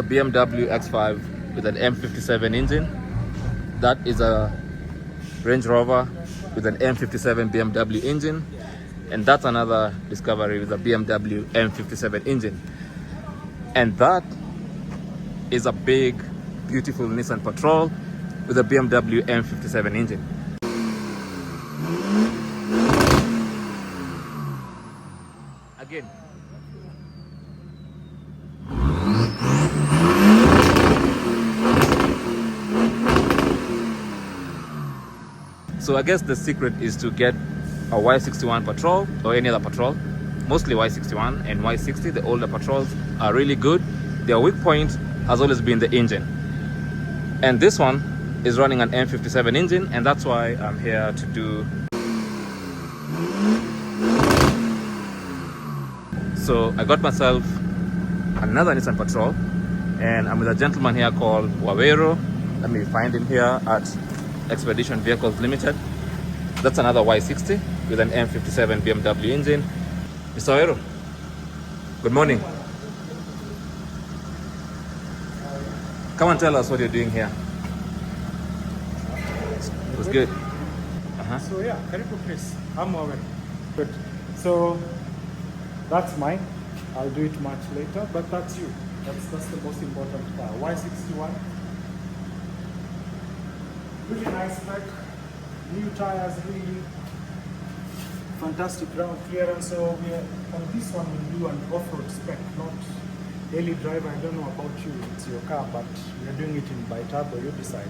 a BMW X5 with an M57 engine. That is a Range Rover with an M57 BMW engine. And that's another Discovery with a BMW M57 engine. And that is a big, beautiful Nissan Patrol with a BMW M57 engine. Again. So I guess the secret is to get a Y61 Patrol or any other Patrol, mostly Y61 and Y60, the older Patrols are really good. Their weak point has always been the engine. And this one is running an M57 engine, and that's why I'm here to do. So I got myself another Nissan Patrol, and I'm with a gentleman here called Waweru. Let me find him here at Expedition Vehicles Limited. That's another Y60 with an M57 BMW engine. Mr. Waweru, good morning. Come and tell us what you're doing here. It was good. So yeah, karibu please. I'm Waweru. Good. So that's mine. I'll do it much later, but that's you. That's the most important car. Y61. Really nice spec. New tires, really fantastic ground clearance. So on this one we'll do an off-road spec, not daily driver. I don't know about you, it's your car, but we're doing it in bi-turbo. You decide.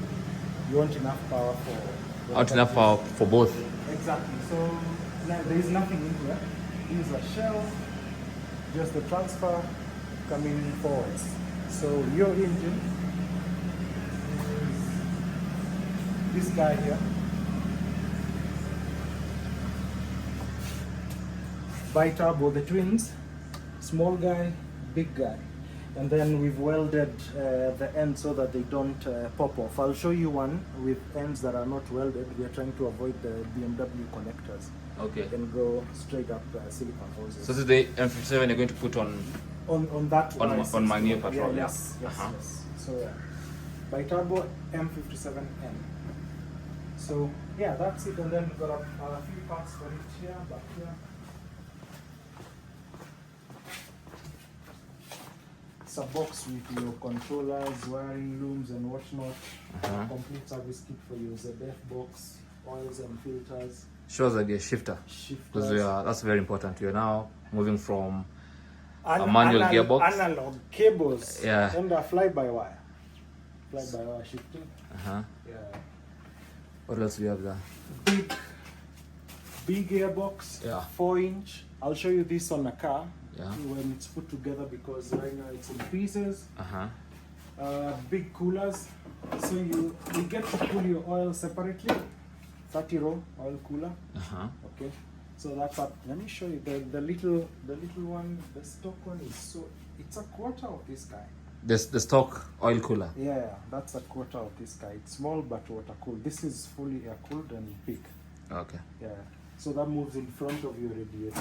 You want enough power for... Not enough power for both. Exactly. So there is nothing in here. These are shells, just the transfer coming forwards. So your engine is this guy here. Bi-turbo, the twins, small guy, big guy. And then we've welded the ends so that they don't pop off. I'll show you one with ends that are not welded. We are trying to avoid the BMW connectors. Okay. And go straight up silicon hoses. So this is the M57 you're going to put on that on my new Patrol. Yeah, yes. So yeah, bi-turbo M57N. So yeah, that's it. And then we've got a few parts for it here, back here. It's a box with your controllers, wiring looms and whatnot. Complete service kit for your ZF box, oils and filters. Shows that you're shifter. Because that's very important. You're now moving from a manual gearbox. Analog cables. Yeah. And a fly-by-wire. Fly-by-wire shifting. Yeah. What else do you have there? Big gearbox. Yeah. 4-inch. I'll show you this on a car. Yeah. When it's put together, because right now it's in pieces. Big coolers, so you get to cool your oil separately. 30 row oil cooler. Okay, so that's up. Let me show you the little one. The stock one is it's a quarter of this guy. The stock oil cooler. Yeah, that's a quarter of this guy. It's small but water cooled. This is fully air cooled and big. Okay. Yeah, so that moves in front of your radiator.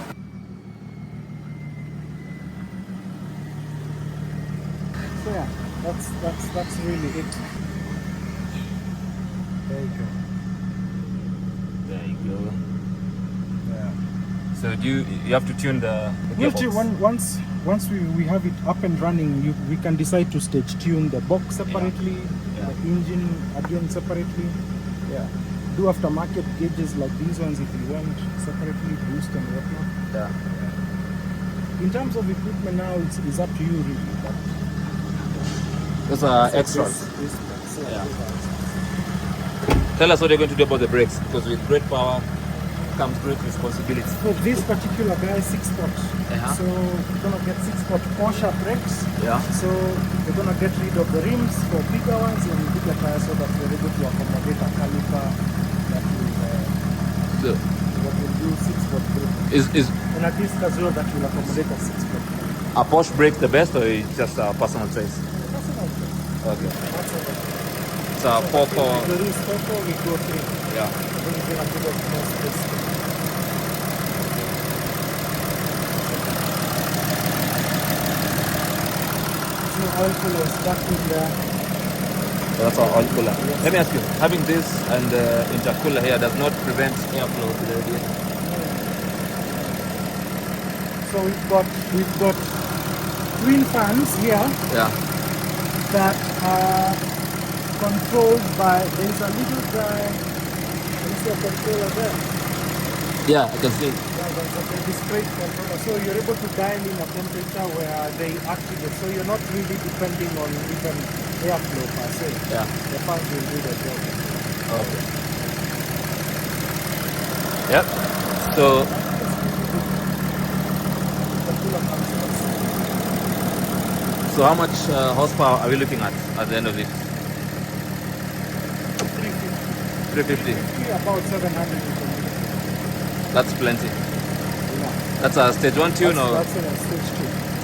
So yeah, that's really it. There you go. There you go. Yeah. So you have to tune the gearbox? Once we have it up and running, we can decide to stage tune the box separately, the engine again separately. Yeah. Do aftermarket gauges like these ones if you want separately, boost and whatnot. Yeah. In terms of equipment now, it's up to you really. But those are extras. Tell us what you're going to do about the brakes, because with great power comes great responsibility. For this particular guy, 6-spot. So we're gonna get 6-spot Porsche brakes. Yeah. So we're gonna get rid of the rims for bigger ones and bigger tires, so that we're able to accommodate a caliper that will do 6-spot brake. And a disc as well that will accommodate a 6-spot. A Porsche brake the best, or is just a personal choice? Personal choice. Okay. That's all. It's a 4-4. There is 4-4, we go 3. Yeah. Then we get a bit of more space. So oil cooler is stuck in there. So that's our oil cooler. Yes. Let me ask you, having this and the intercooler here does not prevent airflow to the radiator? So we've got twin fans here Yeah. that are controlled by, there's a little guy, there's a controller there. Yeah, I can see. Yeah, there's a discrete controller. So you're able to dial in a temperature where they activate. So you're not really depending on even airflow per se. Yeah. The fans will do the job. Okay. Yep. So The cooler comes first. so how much horsepower are we looking at the end of it? 350. 350. About 700 Newton. That's plenty. Yeah. That's a stage 1 tune or That's in a stage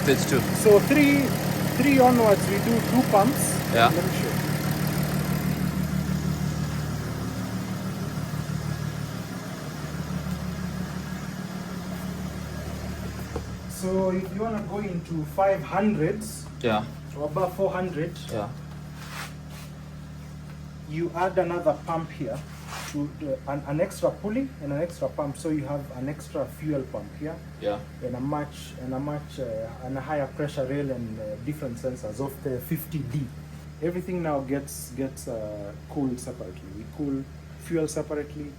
2. stage 2? So three onwards we do 2 pumps. Yeah. Let me show you. So if you want to go into 500s Yeah. or above 400, Yeah. you add another pump here to an extra pulley and an extra pump. So you have an extra fuel pump here Yeah. and a higher pressure rail and different sensors of the 50D. Everything now gets cooled separately. We cool fuel separately,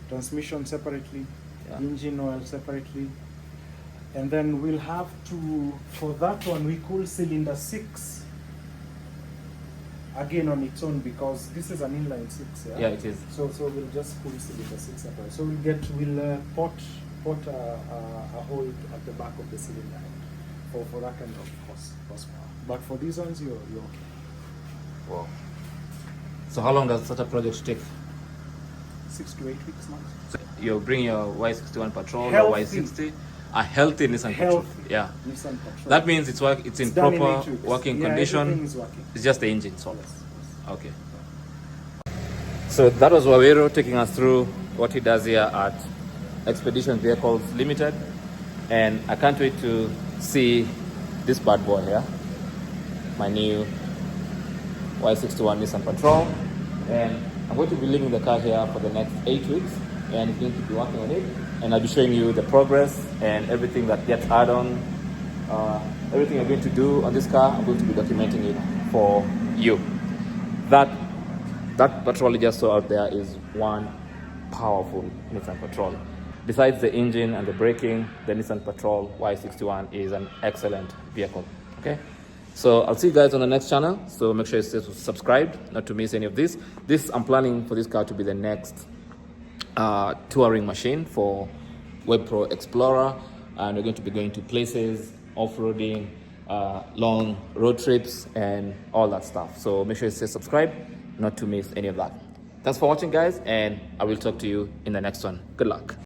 transmission separately, Yeah. engine oil separately, and then we'll have to, for that one, we cool cylinder 6 again on its own because this is an inline 6. Yeah, it is. So we'll just cool cylinder 6 separate. So we'll put a hole at the back of the cylinder for that kind of horsepower. But for these ones, you're okay. Wow. So how long does such a project take? 6 to 8 weeks max. So you bring your Y61 Patrol or Healthy. Y60, a healthy Nissan Patrol. Healthy. Yeah. Nissan Patrol. That means it's in done in proper 8 weeks. working Yeah, condition. everything is working. It's just the engine, so. Yes. Okay. So that was Waweru taking us through what he does here at Expedition Vehicles Limited, and I can't wait to see this bad boy here, my new Y61 Nissan Patrol, and I'm going to be leaving the car here for the next 8 weeks, and it's going to be working on it, and I'll be showing you the progress and everything that gets added on, everything I'm going to do on this car. I'm going to be documenting it for you. That Patrol you just saw out there is one powerful Nissan Patrol. Besides the engine and the braking, the Nissan Patrol Y61 is an excellent vehicle. Okay, so I'll see you guys on the next channel. So make sure you stay subscribed not to miss any of this. I'm planning for this car to be the next touring machine for Waweru Explorer, and we're going to be going to places, off-roading, long road trips, and all that stuff. So make sure you stay subscribed not to miss any of that. Thanks for watching, guys, and I will talk to you in the next one. Good luck.